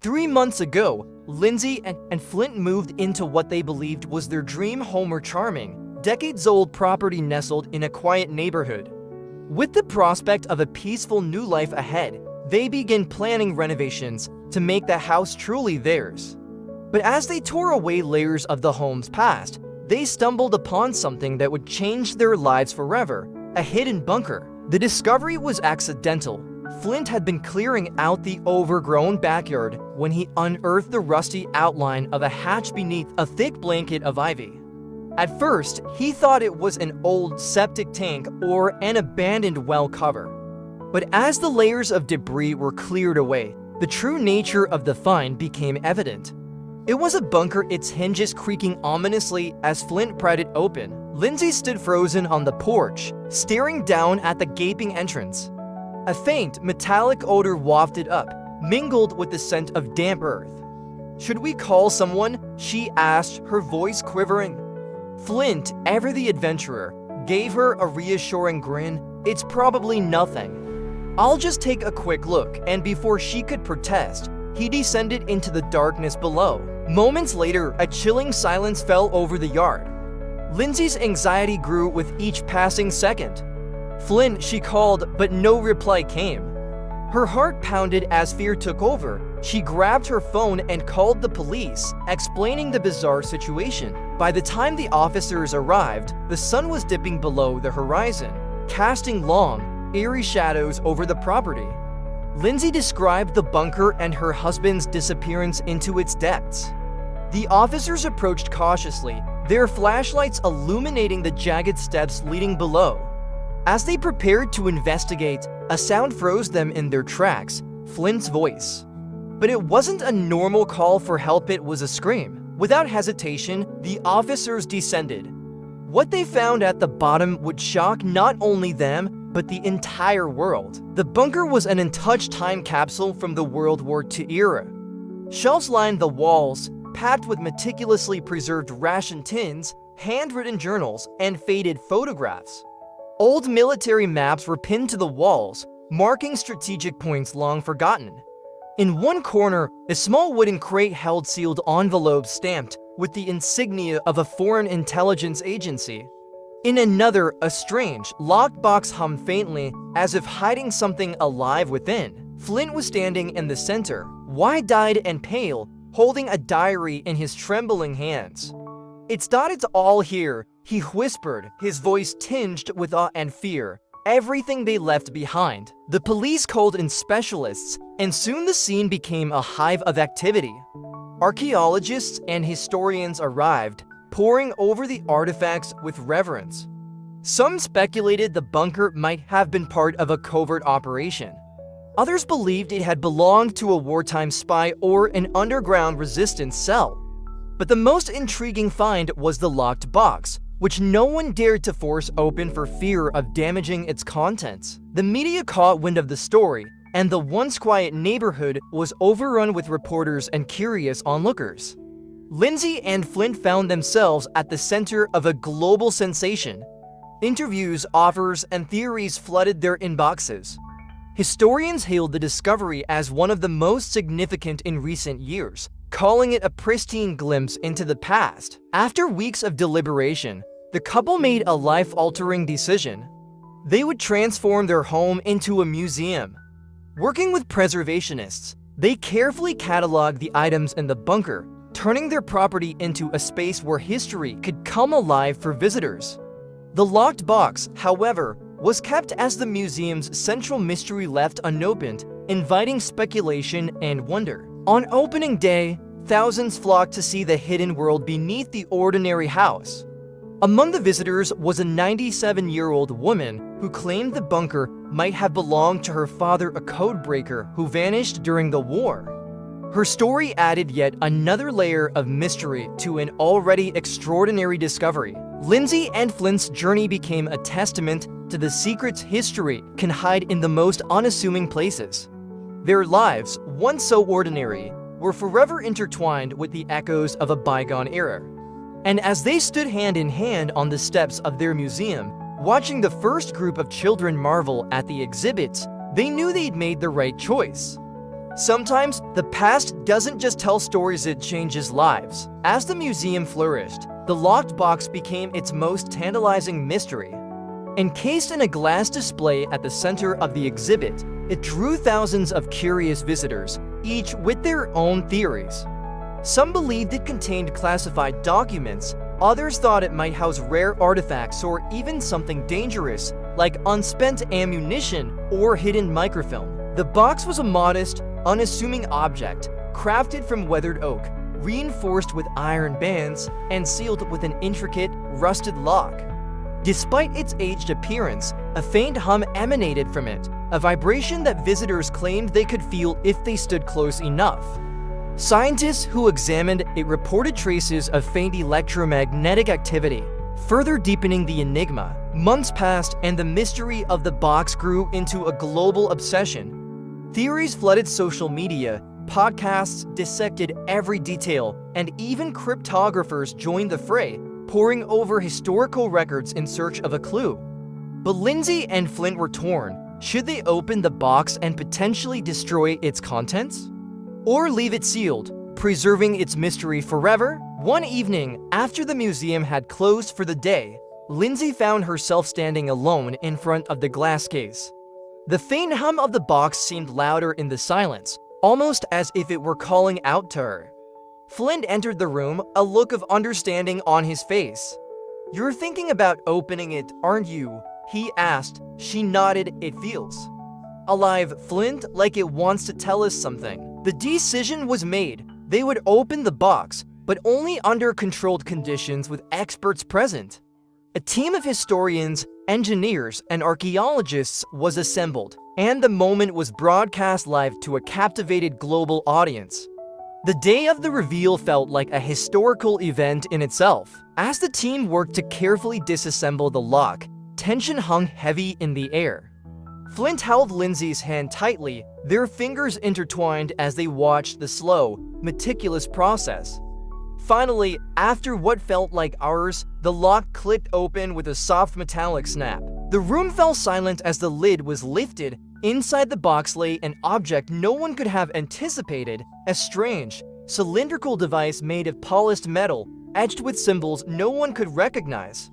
3 months ago, Lindsay and Flint moved into what they believed was their dream home or charming, decades-old property nestled in a quiet neighborhood. With the prospect of a peaceful new life ahead, they begin planning renovations to make the house truly theirs. But as they tore away layers of the home's past, they stumbled upon something that would change their lives forever: a hidden bunker. The discovery was accidental. Flint had been clearing out the overgrown backyard when he unearthed the rusty outline of a hatch beneath a thick blanket of ivy. At first, he thought it was an old septic tank or an abandoned well cover. But as the layers of debris were cleared away, the true nature of the find became evident. It was a bunker, its hinges creaking ominously as Flint pried it open. Lindsay stood frozen on the porch, staring down at the gaping entrance. A faint, metallic odor wafted up, mingled with the scent of damp earth. "Should we call someone?" she asked, her voice quivering. Flint, ever the adventurer, gave her a reassuring grin. "It's probably nothing. I'll just take a quick look," and before she could protest, he descended into the darkness below. Moments later, a chilling silence fell over the yard. Lindsay's anxiety grew with each passing second. "Flint," she called, but no reply came. Her heart pounded as fear took over. She grabbed her phone and called the police, explaining the bizarre situation. By the time the officers arrived, the sun was dipping below the horizon, casting long, eerie shadows over the property. Lindsay described the bunker and her husband's disappearance into its depths. The officers approached cautiously, their flashlights illuminating the jagged steps leading below. As they prepared to investigate, a sound froze them in their tracks: Flint's voice. But it wasn't a normal call for help, it was a scream. Without hesitation, the officers descended. What they found at the bottom would shock not only them, but the entire world. The bunker was an untouched time capsule from the World War II era. Shelves lined the walls, packed with meticulously preserved ration tins, handwritten journals, and faded photographs. Old military maps were pinned to the walls, marking strategic points long forgotten. In one corner, a small wooden crate held sealed envelopes stamped with the insignia of a foreign intelligence agency. In another, a strange, locked box hummed faintly, as if hiding something alive within. Flint was standing in the center, wide-eyed and pale, holding a diary in his trembling hands. "It's all here," he whispered, his voice tinged with awe and fear. "Everything they left behind." The police called in specialists, and soon the scene became a hive of activity. Archaeologists and historians arrived, poring over the artifacts with reverence. Some speculated the bunker might have been part of a covert operation. Others believed it had belonged to a wartime spy or an underground resistance cell. But the most intriguing find was the locked box, which no one dared to force open for fear of damaging its contents. The media caught wind of the story, and the once quiet neighborhood was overrun with reporters and curious onlookers. Lindsay and Flint found themselves at the center of a global sensation. Interviews, offers, and theories flooded their inboxes. Historians hailed the discovery as one of the most significant in recent years, calling it a pristine glimpse into the past. After weeks of deliberation, the couple made a life-altering decision. They would transform their home into a museum. Working with preservationists, they carefully cataloged the items in the bunker, turning their property into a space where history could come alive for visitors. The locked box, however, was kept as the museum's central mystery left unopened, inviting speculation and wonder. On opening day, thousands flocked to see the hidden world beneath the ordinary house. Among the visitors was a 97-year-old woman who claimed the bunker might have belonged to her father, a codebreaker who vanished during the war. Her story added yet another layer of mystery to an already extraordinary discovery. Lindsay and Flint's journey became a testament to the secrets history can hide in the most unassuming places. Their lives, once so ordinary, were forever intertwined with the echoes of a bygone era. And as they stood hand in hand on the steps of their museum, watching the first group of children marvel at the exhibits, they knew they'd made the right choice. Sometimes, the past doesn't just tell stories, it changes lives. As the museum flourished, the locked box became its most tantalizing mystery. Encased in a glass display at the center of the exhibit, it drew thousands of curious visitors, each with their own theories. Some believed it contained classified documents, others thought it might house rare artifacts or even something dangerous, like unspent ammunition or hidden microfilm. The box was a modest, unassuming object, crafted from weathered oak, reinforced with iron bands, and sealed with an intricate, rusted lock. Despite its aged appearance, a faint hum emanated from it, a vibration that visitors claimed they could feel if they stood close enough. Scientists who examined it reported traces of faint electromagnetic activity, further deepening the enigma. Months passed, and the mystery of the box grew into a global obsession. Theories flooded social media, podcasts dissected every detail, and even cryptographers joined the fray, poring over historical records in search of a clue. But Lindsay and Flint were torn. Should they open the box and potentially destroy its contents? Or leave it sealed, preserving its mystery forever? One evening, after the museum had closed for the day, Lindsay found herself standing alone in front of the glass case. The faint hum of the box seemed louder in the silence, almost as if it were calling out to her. Flint entered the room, a look of understanding on his face. "You're thinking about opening it, aren't you?" he asked. She nodded. "It feels alive, Flint, like it wants to tell us something." The decision was made. They would open the box, but only under controlled conditions with experts present. A team of historians, engineers, and archaeologists was assembled, and the moment was broadcast live to a captivated global audience. The day of the reveal felt like a historical event in itself. As the team worked to carefully disassemble the lock, tension hung heavy in the air. Flint held Lindsay's hand tightly, their fingers intertwined as they watched the slow, meticulous process. Finally, after what felt like hours, the lock clicked open with a soft metallic snap. The room fell silent as the lid was lifted. Inside the box lay an object no one could have anticipated, a strange, cylindrical device made of polished metal, etched with symbols no one could recognize.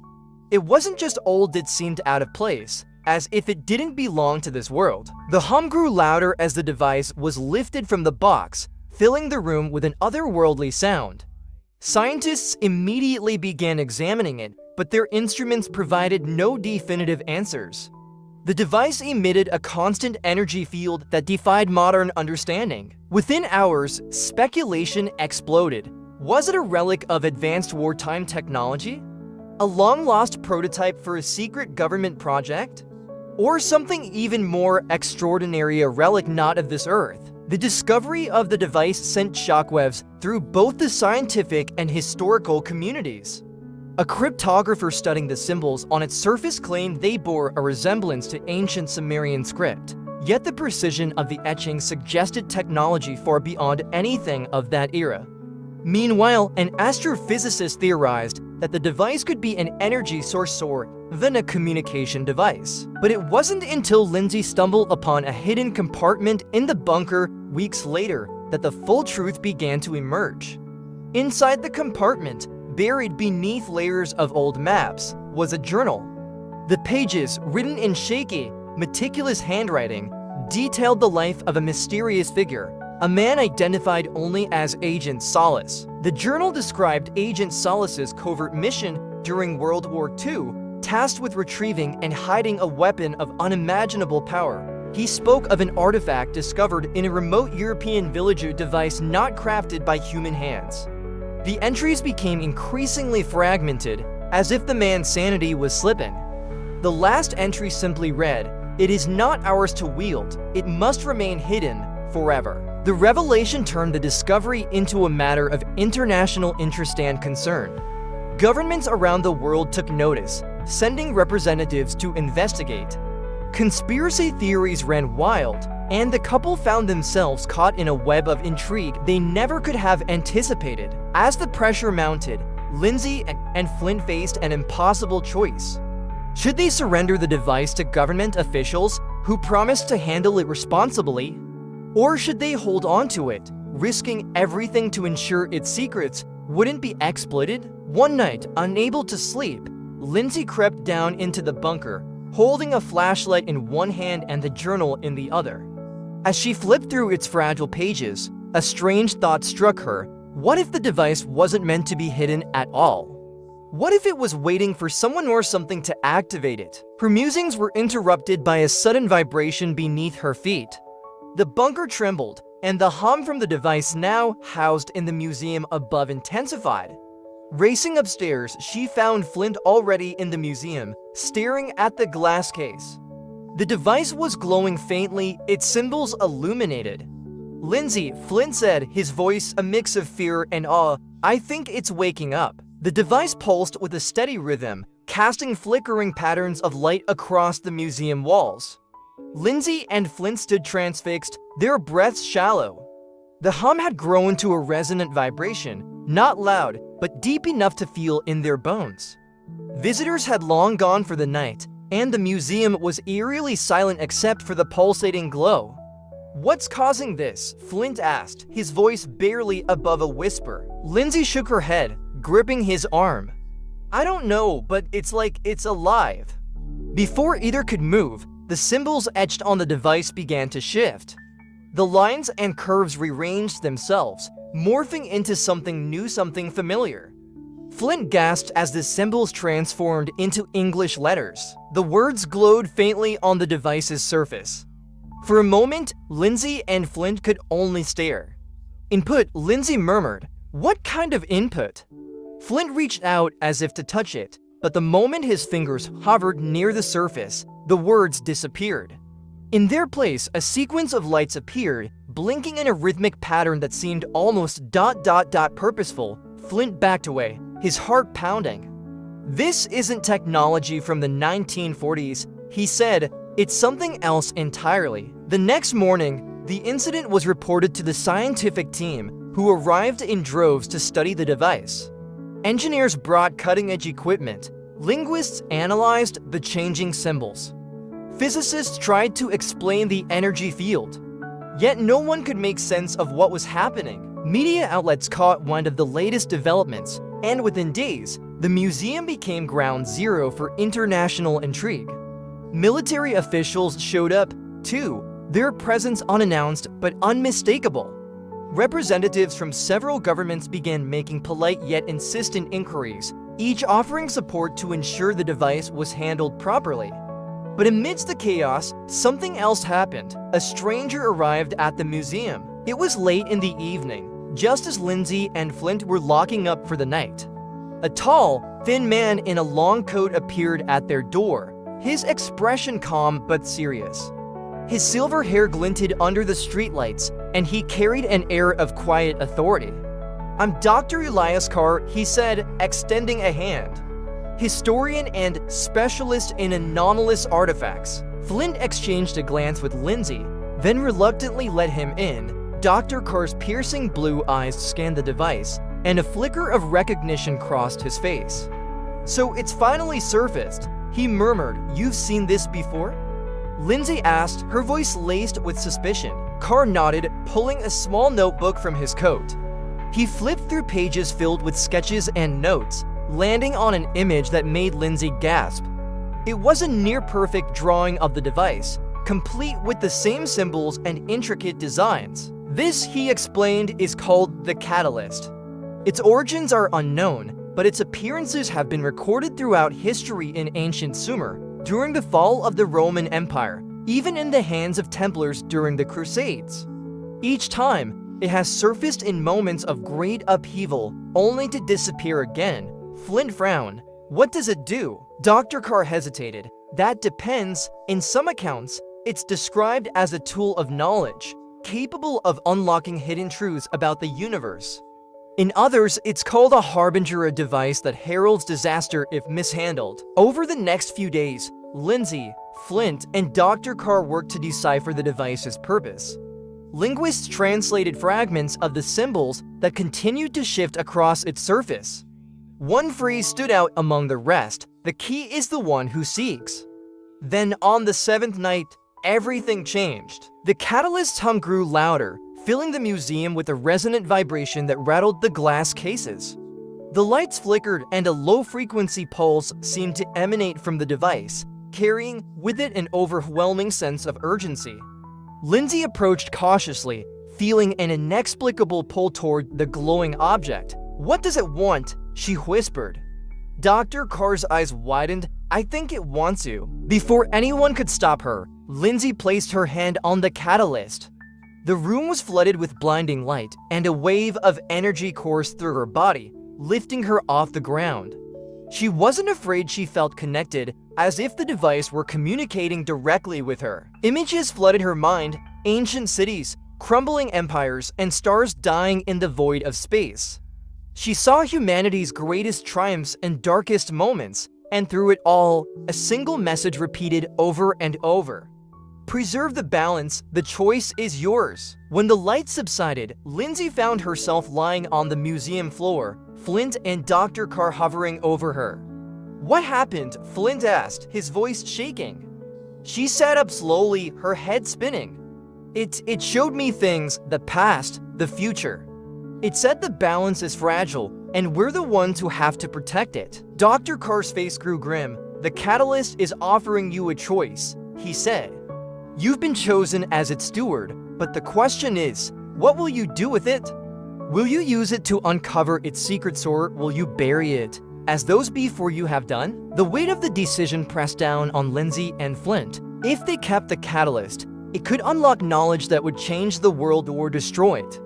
It wasn't just old, it seemed out of place, as if it didn't belong to this world. The hum grew louder as the device was lifted from the box, filling the room with an otherworldly sound. Scientists immediately began examining it, but their instruments provided no definitive answers. The device emitted a constant energy field that defied modern understanding. Within hours, speculation exploded. Was it a relic of advanced wartime technology? A long-lost prototype for a secret government project? Or something even more extraordinary, a relic not of this earth? The discovery of the device sent shockwaves through both the scientific and historical communities. A cryptographer studying the symbols on its surface claimed they bore a resemblance to ancient Sumerian script, yet the precision of the etchings suggested technology far beyond anything of that era. Meanwhile, an astrophysicist theorized that the device could be an energy source or even a communication device. But it wasn't until Lindsay stumbled upon a hidden compartment in the bunker weeks later that the full truth began to emerge. Inside the compartment, buried beneath layers of old maps, was a journal. The pages, written in shaky, meticulous handwriting, detailed the life of a mysterious figure, a man identified only as Agent Solace. The journal described Agent Solace's covert mission during World War II, tasked with retrieving and hiding a weapon of unimaginable power. He spoke of an artifact discovered in a remote European village, a device not crafted by human hands. The entries became increasingly fragmented, as if the man's sanity was slipping. The last entry simply read, "It is not ours to wield. It must remain hidden forever." The revelation turned the discovery into a matter of international interest and concern. Governments around the world took notice, sending representatives to investigate. Conspiracy theories ran wild, and the couple found themselves caught in a web of intrigue they never could have anticipated. As the pressure mounted, Lindsay and Flint faced an impossible choice. Should they surrender the device to government officials who promised to handle it responsibly? Or should they hold on to it, risking everything to ensure its secrets wouldn't be exploited? One night, unable to sleep, Lindsay crept down into the bunker, holding a flashlight in one hand and the journal in the other. As she flipped through its fragile pages, a strange thought struck her. What if the device wasn't meant to be hidden at all? What if it was waiting for someone or something to activate it? Her musings were interrupted by a sudden vibration beneath her feet. The bunker trembled, and the hum from the device now housed in the museum above intensified. Racing upstairs, she found Flint already in the museum, staring at the glass case. The device was glowing faintly, its symbols illuminated. "Lindsay," Flint said, his voice a mix of fear and awe, "I think it's waking up." The device pulsed with a steady rhythm, casting flickering patterns of light across the museum walls. Lindsay and Flint stood transfixed, their breaths shallow. The hum had grown to a resonant vibration, not loud, but deep enough to feel in their bones. Visitors had long gone for the night, and the museum was eerily silent except for the pulsating glow. "What's causing this?" Flint asked, his voice barely above a whisper. Lindsay shook her head, gripping his arm. "I don't know, but it's like it's alive." Before either could move, the symbols etched on the device began to shift. The lines and curves rearranged themselves, morphing into something new, something familiar. Flint gasped as the symbols transformed into English letters. The words glowed faintly on the device's surface. For a moment, Lindsay and Flint could only stare. "Input," Lindsay murmured. "What kind of input?" Flint reached out as if to touch it, but the moment his fingers hovered near the surface, the words disappeared. In their place, a sequence of lights appeared, blinking in a rhythmic pattern that seemed almost purposeful. Flint backed away, his heart pounding. "This isn't technology from the 1940s, he said. "It's something else entirely." The next morning, the incident was reported to the scientific team, who arrived in droves to study the device. Engineers brought cutting-edge equipment. Linguists analyzed the changing symbols. Physicists tried to explain the energy field. Yet no one could make sense of what was happening. Media outlets caught wind of the latest developments, and within days, the museum became ground zero for international intrigue. Military officials showed up, too, their presence unannounced but unmistakable. Representatives from several governments began making polite yet insistent inquiries, each offering support to ensure the device was handled properly. But amidst the chaos, something else happened. A stranger arrived at the museum. It was late in the evening, just as Lindsay and Flint were locking up for the night. A tall, thin man in a long coat appeared at their door, his expression calm but serious. His silver hair glinted under the streetlights, and he carried an air of quiet authority. "I'm Dr. Elias Carr," he said, extending a hand. "Historian and specialist in anomalous artifacts." Flint exchanged a glance with Lindsay, then reluctantly let him in. Dr. Carr's piercing blue eyes scanned the device, and a flicker of recognition crossed his face. "So it's finally surfaced," he murmured. "You've seen this before?" Lindsay asked, her voice laced with suspicion. Carr nodded, pulling a small notebook from his coat. He flipped through pages filled with sketches and notes, landing on an image that made Lindsay gasp. It was a near-perfect drawing of the device, complete with the same symbols and intricate designs. "This," he explained, "is called the catalyst. Its origins are unknown, but its appearances have been recorded throughout history in ancient Sumer, during the fall of the Roman Empire, even in the hands of Templars during the Crusades. Each time, it has surfaced in moments of great upheaval, only to disappear again." Flint frowned. "What does it do?" Dr. Carr hesitated. "That depends. In some accounts, it's described as a tool of knowledge, capable of unlocking hidden truths about the universe. In others, it's called a harbinger, a device that heralds disaster if mishandled." Over the next few days, Lindsay, Flint, and Dr. Carr worked to decipher the device's purpose. Linguists translated fragments of the symbols that continued to shift across its surface. One phrase stood out among the rest: "The key is the one who seeks." Then on the seventh night, everything changed. The catalyst's hum grew louder, filling the museum with a resonant vibration that rattled the glass cases. The lights flickered and a low-frequency pulse seemed to emanate from the device, carrying with it an overwhelming sense of urgency. Lindsay approached cautiously, feeling an inexplicable pull toward the glowing object. "What does it want?" she whispered. Dr. Carr's eyes widened. "I think it wants you." Before anyone could stop her, Lindsay placed her hand on the catalyst. The room was flooded with blinding light, and a wave of energy coursed through her body, lifting her off the ground. She wasn't afraid. She felt connected, as if the device were communicating directly with her. Images flooded her mind: ancient cities, crumbling empires, and stars dying in the void of space. She saw humanity's greatest triumphs and darkest moments, and through it all, a single message repeated over and over: preserve the balance, the choice is yours. When the light subsided, Lindsay found herself lying on the museum floor, Flint and Dr. Carr hovering over her. "What happened?" Flint asked, his voice shaking. She sat up slowly, her head spinning. It showed me things, the past, the future. It said the balance is fragile, and we're the ones who have to protect it." Dr. Carr's face grew grim. "The catalyst is offering you a choice," he said. "You've been chosen as its steward, but the question is, what will you do with it? Will you use it to uncover its secrets, or will you bury it, as those before you have done?" The weight of the decision pressed down on Lindsay and Flint. If they kept the catalyst, it could unlock knowledge that would change the world or destroy it.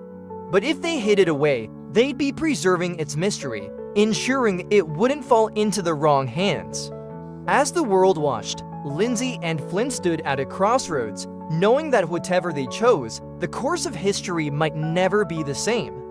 But if they hid it away, they'd be preserving its mystery, ensuring it wouldn't fall into the wrong hands. As the world watched, Lindsay and Flint stood at a crossroads, knowing that whatever they chose, the course of history might never be the same.